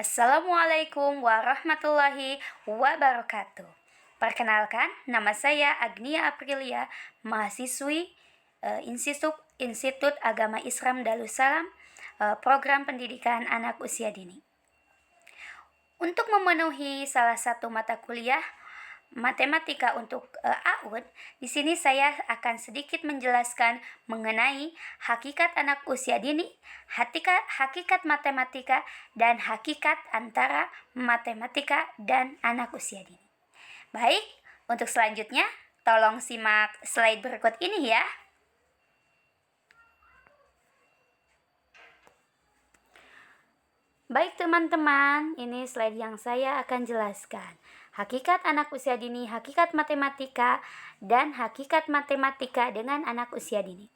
Assalamualaikum warahmatullahi wabarakatuh. Perkenalkan, nama saya Agnia Aprilia, mahasiswi Institut Agama Islam Darussalam, program pendidikan anak usia dini. Untuk memenuhi salah satu mata kuliah matematika untuk AUD, di sini saya akan sedikit menjelaskan mengenai hakikat anak usia dini, hakikat matematika, dan hakikat antara matematika dan anak usia dini. Baik, untuk selanjutnya tolong simak slide berikut ini ya. Baik teman-teman, ini slide yang saya akan jelaskan. Hakikat anak usia dini, hakikat matematika, dan hakikat matematika dengan anak usia dini.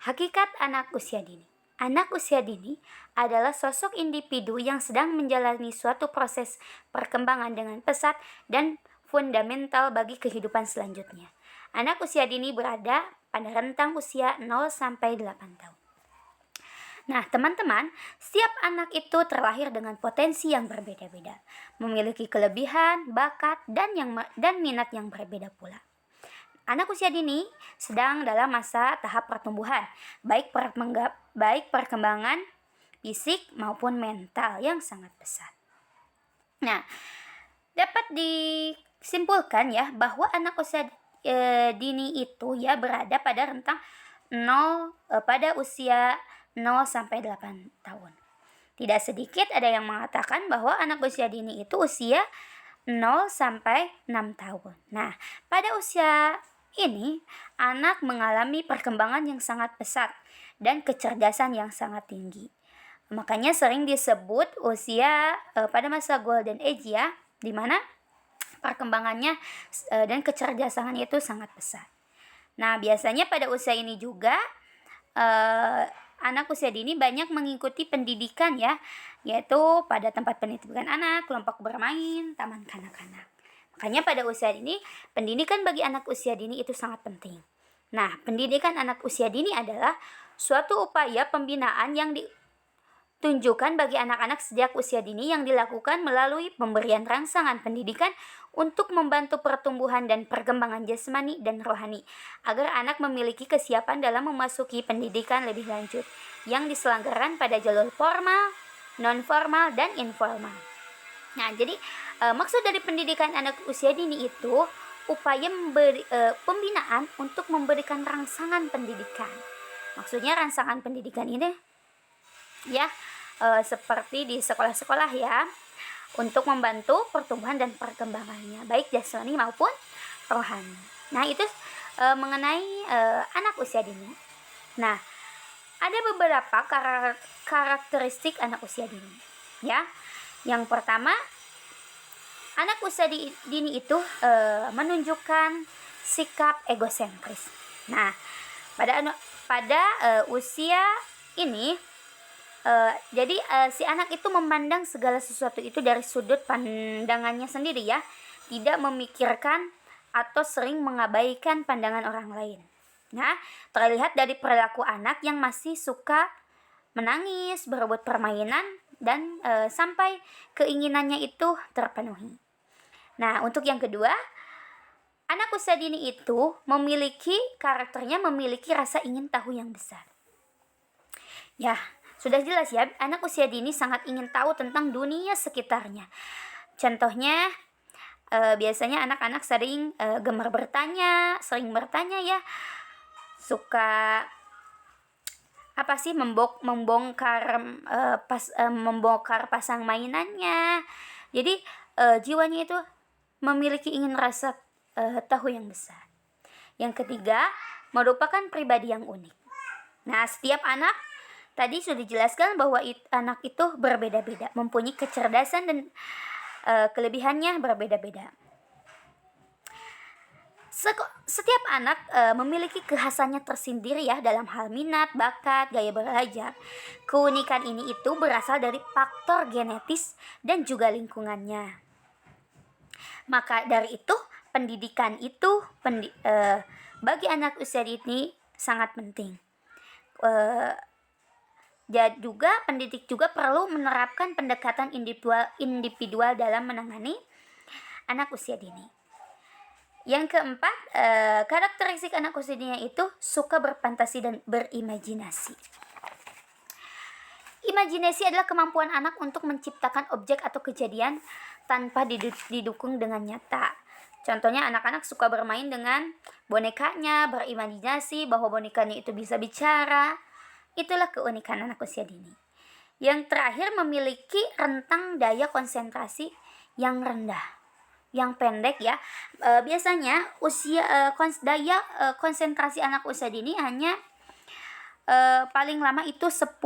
Hakikat anak usia dini. Anak usia dini adalah sosok individu yang sedang menjalani suatu proses perkembangan dengan pesat dan fundamental bagi kehidupan selanjutnya. Anak usia dini berada pada rentang usia 0 sampai 8 tahun. Nah, teman-teman, setiap anak itu terlahir dengan potensi yang berbeda-beda, memiliki kelebihan, bakat, dan minat yang berbeda pula. Anak usia dini sedang dalam masa tahap pertumbuhan, baik perkembangan fisik maupun mental yang sangat pesat. Nah, dapat disimpulkan ya bahwa anak usia dini itu ya berada pada rentang pada usia 0 sampai 8 tahun. Tidak sedikit ada yang mengatakan bahwa anak usia dini itu usia 0 sampai 6 tahun. Nah, pada usia ini anak mengalami perkembangan yang sangat pesat dan kecerdasan yang sangat tinggi. Makanya sering disebut usia pada masa golden age ya, di mana perkembangannya dan kecerdasannya itu sangat pesat. Nah, biasanya pada usia ini juga anak usia dini banyak mengikuti pendidikan ya, yaitu pada tempat pendidikan anak, kelompok bermain, taman kanak-kanak. Makanya pada usia dini, pendidikan bagi anak usia dini itu sangat penting. Nah, pendidikan anak usia dini adalah suatu upaya pembinaan yang ditunjukkan bagi anak-anak sejak usia dini yang dilakukan melalui pemberian rangsangan pendidikan untuk membantu pertumbuhan dan perkembangan jasmani dan rohani, agar anak memiliki kesiapan dalam memasuki pendidikan lebih lanjut yang diselenggarakan pada jalur formal, non-formal, dan informal. Nah, jadi maksud dari pendidikan anak usia dini itu upaya pembinaan untuk memberikan rangsangan pendidikan. Maksudnya rangsangan pendidikan ini ya seperti di sekolah-sekolah ya, untuk membantu pertumbuhan dan perkembangannya baik jasmani maupun rohani. Nah, itu mengenai anak usia dini. Nah, ada beberapa karakteristik anak usia dini ya. Yang pertama, anak usia dini itu menunjukkan sikap egosentris. Nah, pada usia ini jadi si anak itu memandang segala sesuatu itu dari sudut pandangannya sendiri ya, tidak memikirkan atau sering mengabaikan pandangan orang lain. Nah, terlihat dari perilaku anak yang masih suka menangis, berebut permainan, dan sampai keinginannya itu terpenuhi. Nah, untuk yang kedua, anak usia dini itu karakternya memiliki rasa ingin tahu yang besar. Ya, sudah jelas ya, anak usia dini sangat ingin tahu tentang dunia sekitarnya. Contohnya, biasanya anak-anak sering gemar sering bertanya ya, suka membongkar pasang mainannya. Jadi jiwanya itu memiliki ingin rasa tahu yang besar. Yang ketiga, merupakan pribadi yang unik. Nah, setiap anak tadi sudah dijelaskan bahwa anak itu berbeda-beda, mempunyai kecerdasan dan kelebihannya berbeda-beda. Setiap anak memiliki kekhasannya tersendiri ya dalam hal minat, bakat, gaya belajar. Keunikan ini itu berasal dari faktor genetis dan juga lingkungannya. Maka dari itu, pendidikan itu bagi anak usia dini sangat penting. Jadi juga pendidik juga perlu menerapkan pendekatan individual dalam menangani anak usia dini. Yang keempat, karakteristik anak usia dini itu suka berfantasi dan berimajinasi. Imajinasi adalah kemampuan anak untuk menciptakan objek atau kejadian tanpa didukung dengan nyata. Contohnya anak-anak suka bermain dengan bonekanya, berimajinasi bahwa bonekanya itu bisa bicara. Itulah keunikan anak usia dini. Yang terakhir, memiliki rentang daya konsentrasi yang rendah, yang pendek ya. Biasanya daya konsentrasi anak usia dini hanya paling lama itu 10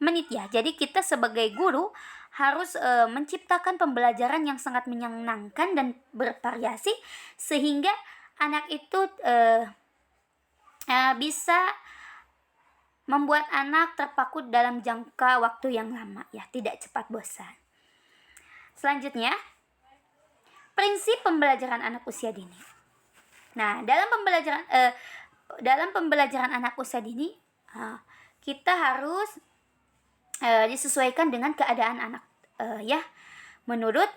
menit ya. Jadi kita sebagai guru harus menciptakan pembelajaran yang sangat menyenangkan dan bervariasi sehingga anak itu bisa membuat anak terpaku dalam jangka waktu yang lama ya, tidak cepat bosan. Selanjutnya, prinsip pembelajaran anak usia dini. Nah, dalam pembelajaran anak usia dini, kita harus disesuaikan dengan keadaan anak ya. Menurut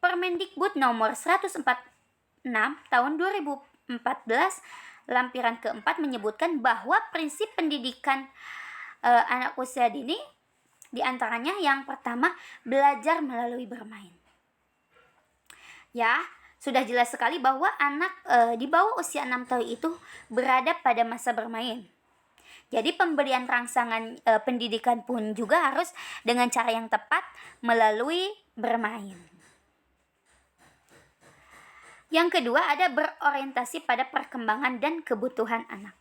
Permendikbud nomor 146 tahun 2014 lampiran keempat menyebutkan bahwa prinsip pendidikan anak usia dini diantaranya yang pertama, belajar melalui bermain. Ya, sudah jelas sekali bahwa anak di bawah usia 6 tahun itu berada pada masa bermain. Jadi pemberian rangsangan pendidikan pun juga harus dengan cara yang tepat melalui bermain. Yang kedua, ada berorientasi pada perkembangan dan kebutuhan anak.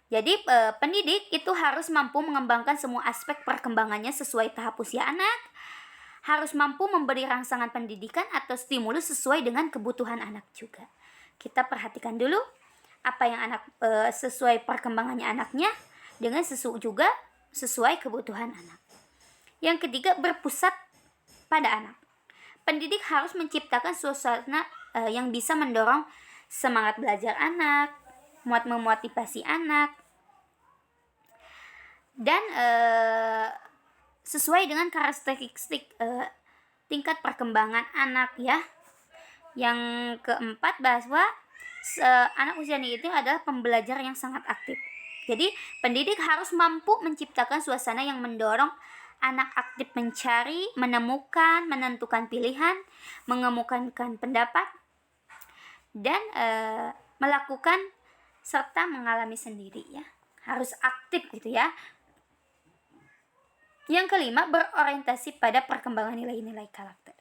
Jadi pendidik itu harus mampu mengembangkan semua aspek perkembangannya sesuai tahap usia anak, harus mampu memberi rangsangan pendidikan atau stimulus sesuai dengan kebutuhan anak juga. Kita perhatikan dulu apa yang anak sesuai perkembangannya anaknya dengan juga sesuai kebutuhan anak. Yang ketiga, berpusat pada anak. Pendidik harus menciptakan suasana yang bisa mendorong semangat belajar anak, memotivasi anak, dan sesuai dengan karakteristik tingkat perkembangan anak ya. Yang keempat, bahwa anak usia dini itu adalah pembelajar yang sangat aktif. Jadi pendidik harus mampu menciptakan suasana yang mendorong anak aktif mencari, menemukan, menentukan pilihan, mengemukakan pendapat, dan melakukan serta mengalami sendiri ya. Harus aktif gitu ya. Yang kelima, berorientasi pada perkembangan nilai-nilai karakter.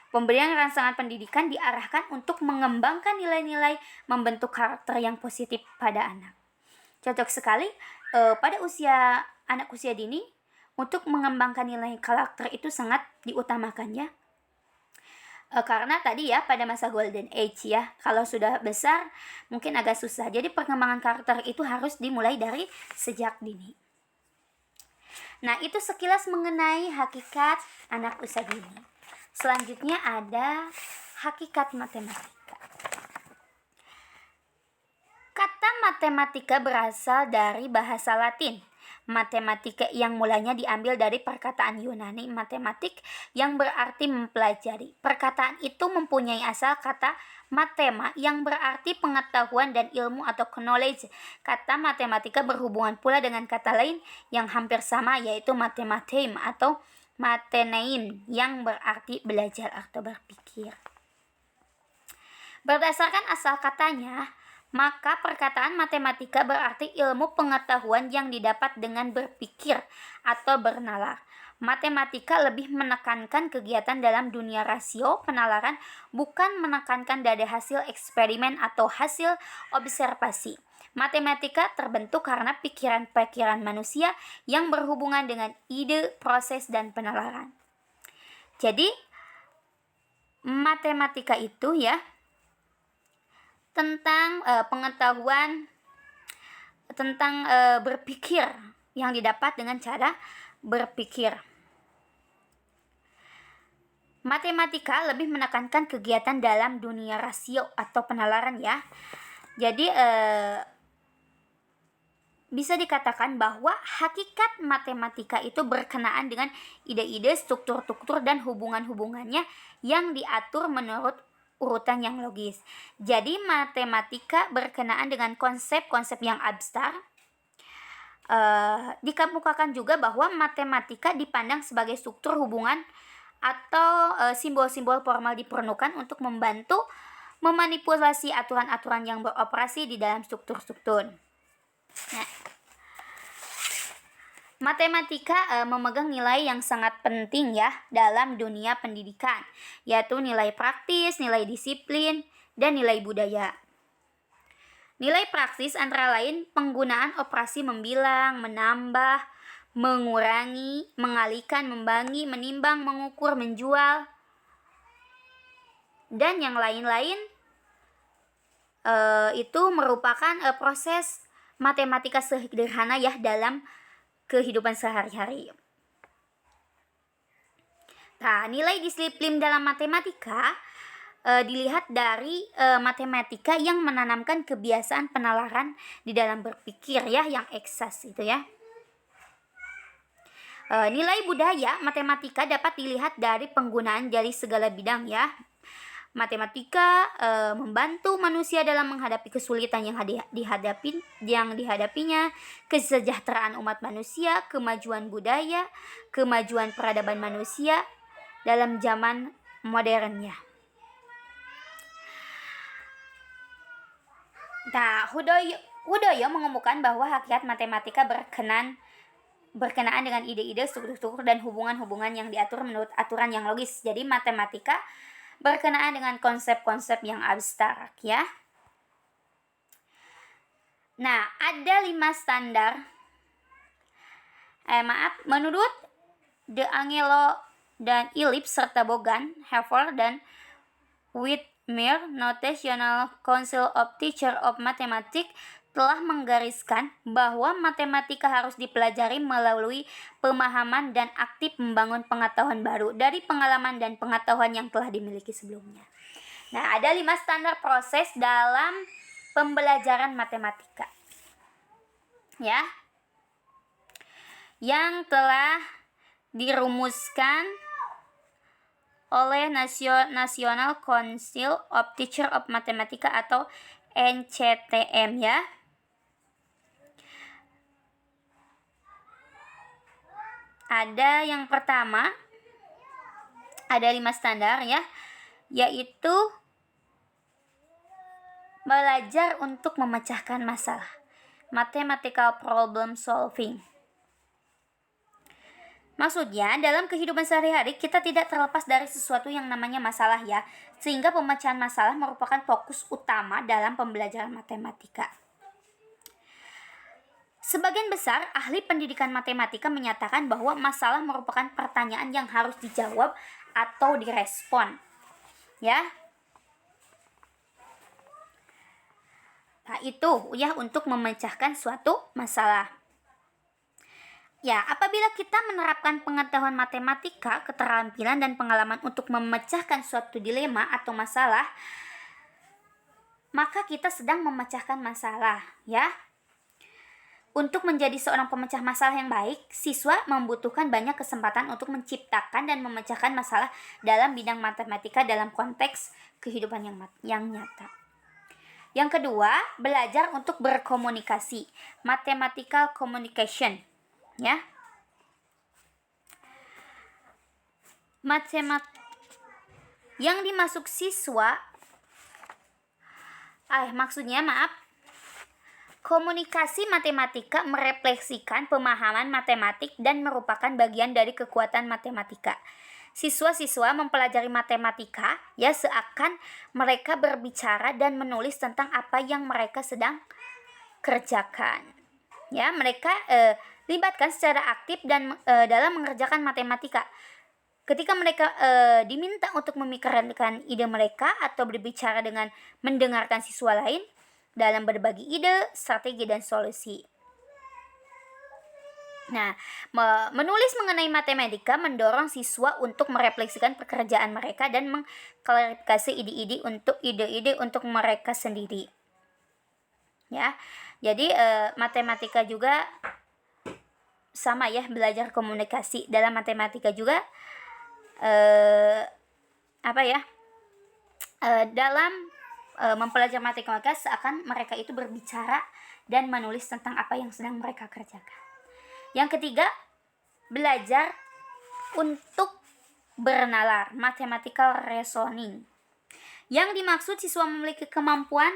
Pemberian rangsangan pendidikan diarahkan untuk mengembangkan nilai-nilai membentuk karakter yang positif pada anak. Cocok sekali pada anak usia dini untuk mengembangkan nilai karakter itu sangat diutamakan ya. Karena tadi ya pada masa golden age ya, kalau sudah besar mungkin agak susah. Jadi perkembangan karakter itu harus dimulai dari sejak dini. Nah, itu sekilas mengenai hakikat anak usia dini. Selanjutnya ada hakikat matematika. Kata matematika berasal dari bahasa Latin. Matematika yang mulanya diambil dari perkataan Yunani matematik yang berarti mempelajari. Perkataan itu mempunyai asal kata matema yang berarti pengetahuan dan ilmu atau knowledge. Kata matematika berhubungan pula dengan kata lain yang hampir sama, yaitu mathematein atau mathenein yang berarti belajar atau berpikir. Berdasarkan asal katanya, maka perkataan matematika berarti ilmu pengetahuan yang didapat dengan berpikir atau bernalar. Matematika lebih menekankan kegiatan dalam dunia rasio penalaran, bukan menekankan dari hasil eksperimen atau hasil observasi. Matematika terbentuk karena pikiran-pikiran manusia yang berhubungan dengan ide, proses, dan penalaran. Jadi, matematika itu ya tentang pengetahuan tentang berpikir yang didapat dengan cara berpikir. Matematika lebih menekankan kegiatan dalam dunia rasio atau penalaran ya. Jadi bisa dikatakan bahwa hakikat matematika itu berkenaan dengan ide-ide, struktur-struktur, dan hubungan-hubungannya yang diatur menurut urutan yang logis. Jadi matematika berkenaan dengan konsep-konsep yang abstrak. Dikemukakan juga bahwa matematika dipandang sebagai struktur hubungan atau simbol-simbol formal diperlukan untuk membantu memanipulasi aturan-aturan yang beroperasi di dalam struktur-struktur. Nah, matematika memegang nilai yang sangat penting ya dalam dunia pendidikan, yaitu nilai praktis, nilai disiplin, dan nilai budaya. Nilai praktis antara lain penggunaan operasi membilang, menambah, mengurangi, mengalihkan, membagi, menimbang, mengukur, menjual, dan yang lain-lain. Itu merupakan proses matematika sederhana ya dalam kehidupan sehari-hari. Nah, nilai disiplin dalam matematika dilihat dari matematika yang menanamkan kebiasaan penalaran di dalam berpikir ya, yang eksas itu ya. Nilai budaya matematika dapat dilihat dari penggunaan dari segala bidang ya. Matematika membantu manusia dalam menghadapi kesulitan yang dihadapinya, kesejahteraan umat manusia, kemajuan budaya, kemajuan peradaban manusia dalam zaman modernnya. Nah, Hudoyo mengemukakan bahwa hakikat matematika berkenaan dengan ide-ide, struktur-struktur, dan hubungan-hubungan yang diatur menurut aturan yang logis. Jadi matematika berkenaan dengan konsep-konsep yang abstrak ya. Nah, ada 5 standar. Menurut De Angelo dan Ellipse serta Bogan, Haver dan Whitmer, National Council of Teachers of Mathematics telah menggariskan bahwa matematika harus dipelajari melalui pemahaman dan aktif membangun pengetahuan baru dari pengalaman dan pengetahuan yang telah dimiliki sebelumnya. Nah, ada 5 standar proses dalam pembelajaran matematika. Ya. Yang telah dirumuskan oleh National Council of Teachers of Mathematics atau NCTM ya. Ada yang pertama, ada 5 standar ya, yaitu belajar untuk memecahkan masalah, mathematical problem solving. Maksudnya, dalam kehidupan sehari-hari kita tidak terlepas dari sesuatu yang namanya masalah ya, sehingga pemecahan masalah merupakan fokus utama dalam pembelajaran matematika. Sebagian besar ahli pendidikan matematika menyatakan bahwa masalah merupakan pertanyaan yang harus dijawab atau direspon. Ya. Nah, itu ya untuk memecahkan suatu masalah. Ya, apabila kita menerapkan pengetahuan matematika, keterampilan dan pengalaman untuk memecahkan suatu dilema atau masalah, maka kita sedang memecahkan masalah, ya. Untuk menjadi seorang pemecah masalah yang baik, siswa membutuhkan banyak kesempatan untuk menciptakan dan memecahkan masalah dalam bidang matematika dalam konteks kehidupan yang nyata. Yang kedua, belajar untuk berkomunikasi, mathematical communication, ya. Yang dimaksud siswa, komunikasi matematika merefleksikan pemahaman matematik dan merupakan bagian dari kekuatan matematika. Siswa-siswa mempelajari matematika ya seakan mereka berbicara dan menulis tentang apa yang mereka sedang kerjakan. Ya, mereka libatkan secara aktif dan dalam mengerjakan matematika. Ketika mereka diminta untuk memikirkan ide mereka atau berbicara dengan mendengarkan siswa lain dalam berbagi ide, strategi, dan solusi. Nah, menulis mengenai matematika mendorong siswa untuk merefleksikan pekerjaan mereka dan mengklarifikasi ide-ide untuk mereka sendiri. ya. Jadi matematika juga sama ya, belajar komunikasi. Dalam matematika juga dalam mempelajari matematika seakan mereka itu berbicara dan menulis tentang apa yang sedang mereka kerjakan. Yang ketiga, belajar untuk bernalar, mathematical reasoning. Yang dimaksud siswa memiliki kemampuan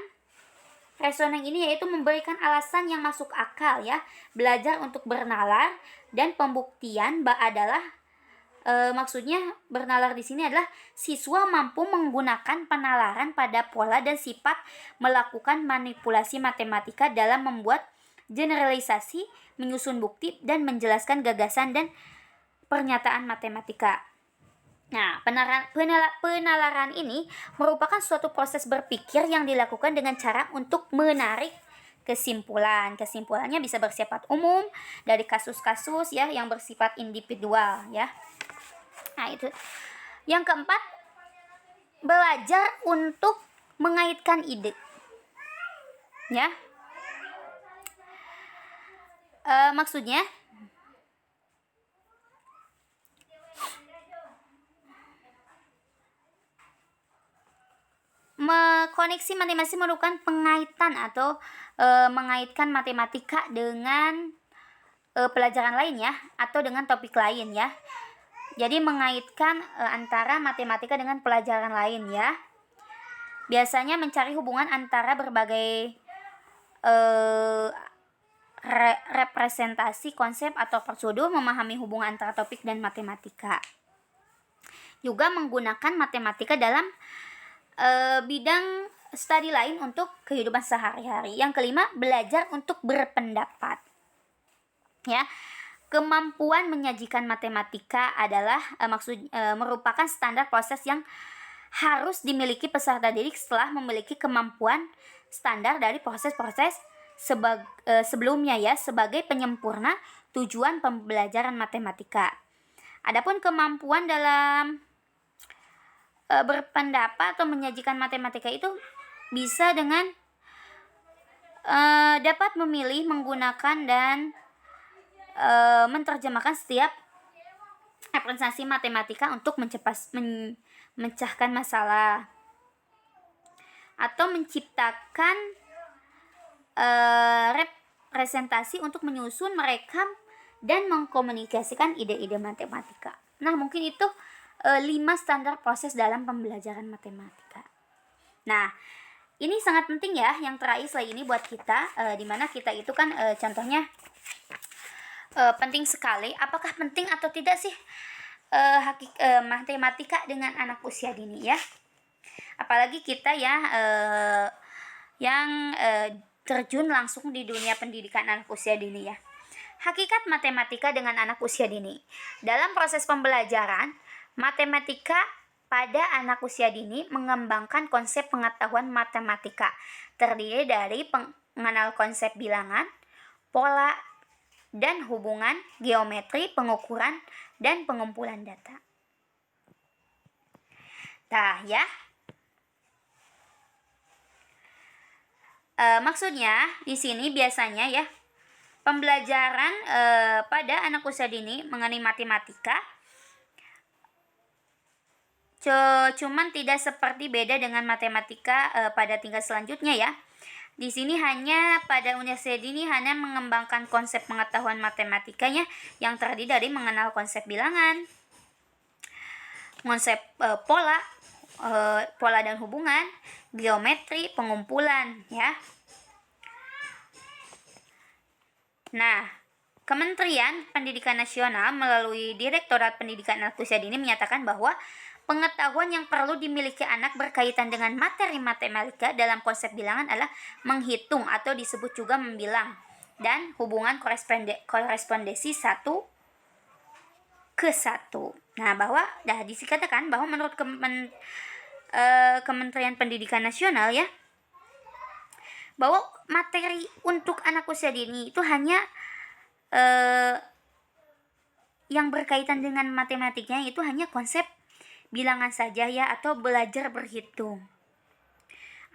reasoning ini yaitu memberikan alasan yang masuk akal ya. Belajar untuk bernalar dan pembuktian adalah maksudnya bernalar di sini adalah siswa mampu menggunakan penalaran pada pola dan sifat melakukan manipulasi matematika dalam membuat generalisasi, menyusun bukti dan menjelaskan gagasan dan pernyataan matematika. Nah, penalaran ini merupakan suatu proses berpikir yang dilakukan dengan cara untuk menarik kesimpulan. Kesimpulannya bisa bersifat umum dari kasus-kasus ya yang bersifat individual ya. Nah, itu. Yang keempat, belajar untuk mengaitkan ide. Ya. Maksudnya koneksi matematika merupakan pengaitan atau mengaitkan matematika dengan pelajaran lain ya, atau dengan topik lain ya. Jadi mengaitkan antara matematika dengan pelajaran lain ya. Biasanya mencari hubungan antara berbagai representasi, konsep atau prosedur, memahami hubungan antara topik dan matematika. Juga menggunakan matematika dalam bidang studi lain untuk kehidupan sehari-hari. Yang kelima, belajar untuk berpendapat. Ya, kemampuan menyajikan matematika adalah merupakan standar proses yang harus dimiliki peserta didik setelah memiliki kemampuan standar dari proses-proses sebelumnya ya, sebagai penyempurna tujuan pembelajaran matematika. Adapun kemampuan dalam berpendapat atau menyajikan matematika itu bisa dengan dapat memilih, menggunakan dan menerjemahkan setiap representasi matematika untuk memecahkan masalah atau menciptakan representasi untuk menyusun, merekam dan mengkomunikasikan ide-ide matematika. Nah, mungkin itu 5 standar proses dalam pembelajaran matematika. Nah, ini sangat penting ya, yang terakhir slide ini buat kita, dimana kita itu kan contohnya penting sekali. Apakah penting atau tidak sih matematika dengan anak usia dini ya? Apalagi kita ya yang terjun langsung di dunia pendidikan anak usia dini ya. Hakikat matematika dengan anak usia dini. Dalam proses pembelajaran matematika pada anak usia dini mengembangkan konsep pengetahuan matematika, terdiri dari mengenal konsep bilangan, pola, dan hubungan, geometri, pengukuran, dan pengumpulan data. Nah ya, maksudnya di sini biasanya ya pembelajaran pada anak usia dini mengenai matematika cuman tidak seperti beda dengan matematika pada tingkat selanjutnya ya. Di sini hanya pada usia dini hanya mengembangkan konsep pengetahuan matematikanya yang terdiri dari mengenal konsep bilangan, konsep pola dan hubungan, geometri, pengumpulan ya. Nah, Kementerian Pendidikan Nasional melalui Direktorat Pendidikan Anak Usia Dini menyatakan bahwa pengetahuan yang perlu dimiliki anak berkaitan dengan materi matematika dalam konsep bilangan adalah menghitung atau disebut juga membilang dan hubungan korespondensi 1 ke 1. Nah, bahwa dikatakan bahwa menurut Kementerian Pendidikan Nasional ya, bahwa materi untuk anak usia dini itu hanya yang berkaitan dengan matematikanya itu hanya konsep bilangan saja ya, atau belajar berhitung.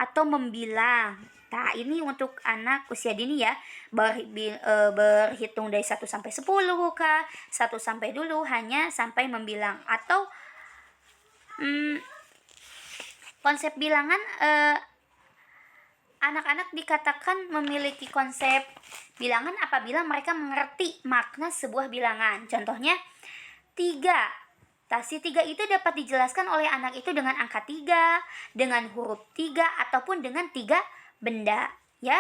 atau membilang. Nah, ini untuk anak usia dini ya, berhitung dari 1 sampai 10 kah, 1 sampai dulu hanya sampai membilang, atau konsep bilangan, anak-anak dikatakan memiliki konsep bilangan apabila mereka mengerti makna sebuah bilangan. Contohnya 3. Si 3 itu dapat dijelaskan oleh anak itu dengan angka 3, dengan huruf 3, ataupun dengan 3 benda, ya.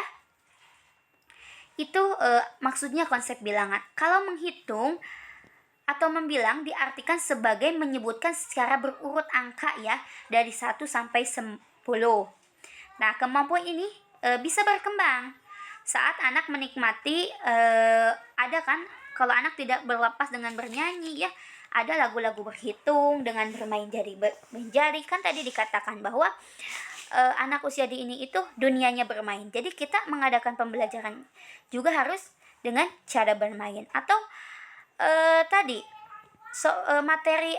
Itu maksudnya konsep bilangan. Kalau menghitung atau membilang diartikan sebagai menyebutkan secara berurut angka ya, dari 1 sampai 10. Nah, kemampuan ini bisa berkembang saat anak menikmati, ada kan kalau anak tidak berlepas dengan bernyanyi ya, ada lagu-lagu berhitung dengan bermain jari kan tadi dikatakan bahwa anak usia dini itu dunianya bermain. Jadi kita mengadakan pembelajaran juga harus dengan cara bermain. Atau tadi materi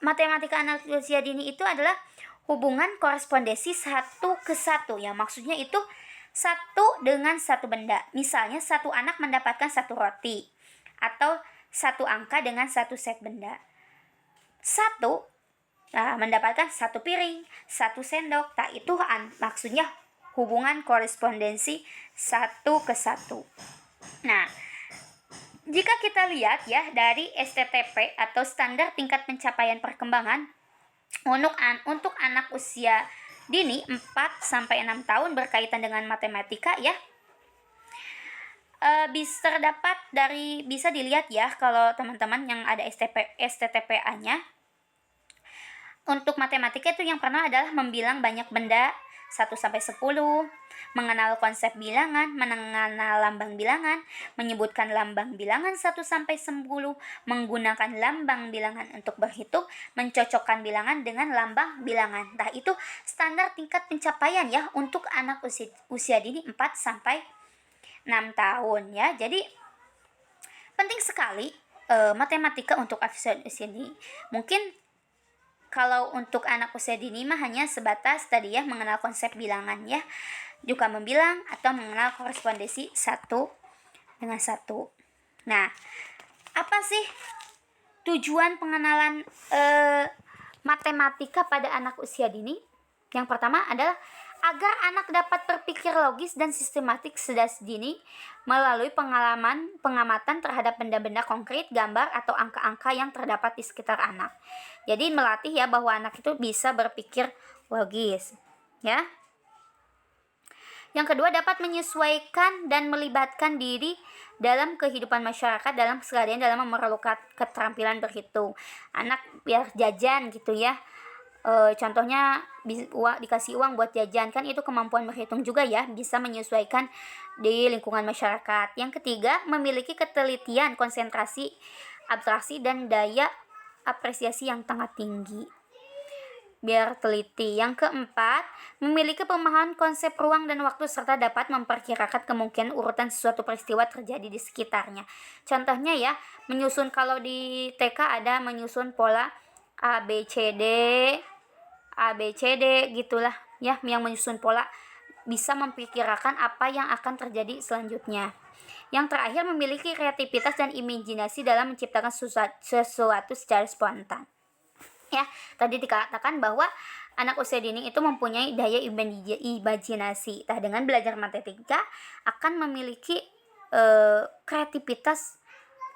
matematika anak usia dini itu adalah hubungan korespondensi 1:1 ya. Maksudnya itu 1 dengan 1 benda. Misalnya 1 anak mendapatkan 1 roti, atau 1 angka dengan 1 set benda. 1 mendapatkan 1 piring, 1 sendok. Itu maksudnya hubungan korespondensi 1:1. Nah, jika kita lihat ya dari STTP atau standar tingkat pencapaian perkembangan untuk anak usia dini 4 sampai 6 tahun berkaitan dengan matematika ya, bisa dilihat ya kalau teman-teman yang ada STTPA-nya. Untuk matematika itu yang pertama adalah membilang banyak benda 1 sampai 10, mengenal konsep bilangan, mengenal lambang bilangan, menyebutkan lambang bilangan 1 sampai 10, menggunakan lambang bilangan untuk berhitung, mencocokkan bilangan dengan lambang bilangan. Nah, itu standar tingkat pencapaian ya untuk anak usia dini 4 sampai 6 tahun ya. Jadi penting sekali matematika untuk usia dini. Mungkin kalau untuk anak usia dini mah hanya sebatas tadi ya mengenal konsep bilangan ya, juga membilang atau mengenal korespondensi 1 dengan 1. Nah, apa sih tujuan pengenalan matematika pada anak usia dini? Yang pertama adalah agar anak dapat berpikir logis dan sistematik sejak dini melalui pengamatan terhadap benda-benda konkret, gambar, atau angka-angka yang terdapat di sekitar anak. Jadi melatih ya bahwa anak itu bisa berpikir logis, ya. Yang kedua, dapat menyesuaikan dan melibatkan diri dalam kehidupan masyarakat dalam keseharian dalam memerlukan keterampilan berhitung. Anak biar jajan gitu ya. Contohnya dikasih uang buat jajan, kan itu kemampuan berhitung juga ya, bisa menyesuaikan di lingkungan masyarakat. Yang ketiga, memiliki ketelitian, konsentrasi, abstraksi, dan daya apresiasi yang sangat tinggi, biar teliti. Yang keempat, memiliki pemahaman konsep ruang dan waktu serta dapat memperkirakan kemungkinan urutan sesuatu peristiwa terjadi di sekitarnya. Contohnya ya, menyusun, kalau di TK ada menyusun pola ABCD gitulah ya, yang menyusun pola bisa memperkirakan apa yang akan terjadi selanjutnya. Yang terakhir, memiliki kreativitas dan imajinasi dalam menciptakan sesuatu secara spontan. Ya, tadi dikatakan bahwa anak usia dini itu mempunyai daya imajinasi. Nah, dengan belajar matematika akan memiliki kreativitas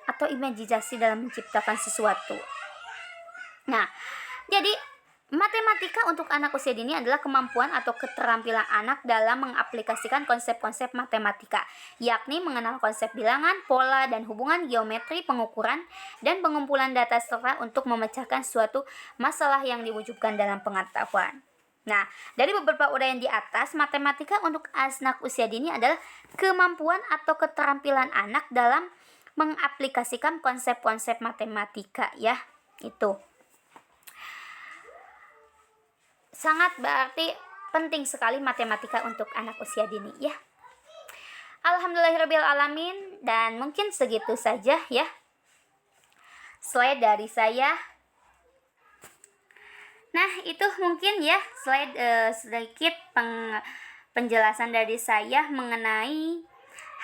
atau imajinasi dalam menciptakan sesuatu. Nah, jadi matematika untuk anak usia dini adalah kemampuan atau keterampilan anak dalam mengaplikasikan konsep-konsep matematika, yakni mengenal konsep bilangan, pola, dan hubungan geometri, pengukuran, dan pengumpulan data serta untuk memecahkan suatu masalah yang diwujudkan dalam pengetahuan. Nah, dari beberapa uraian di atas, matematika untuk anak usia dini adalah kemampuan atau keterampilan anak dalam mengaplikasikan konsep-konsep matematika ya, itu. Sangat berarti penting sekali matematika untuk anak usia dini ya. Alhamdulillahirabbil alamin, dan mungkin segitu saja ya slide dari saya. Nah, itu mungkin ya sedikit penjelasan dari saya mengenai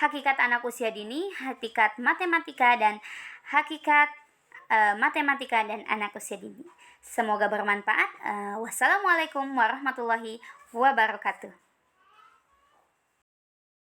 hakikat anak usia dini, hakikat matematika dan hakikat matematika dan anak usia dini. Semoga bermanfaat. Wassalamualaikum warahmatullahi wabarakatuh.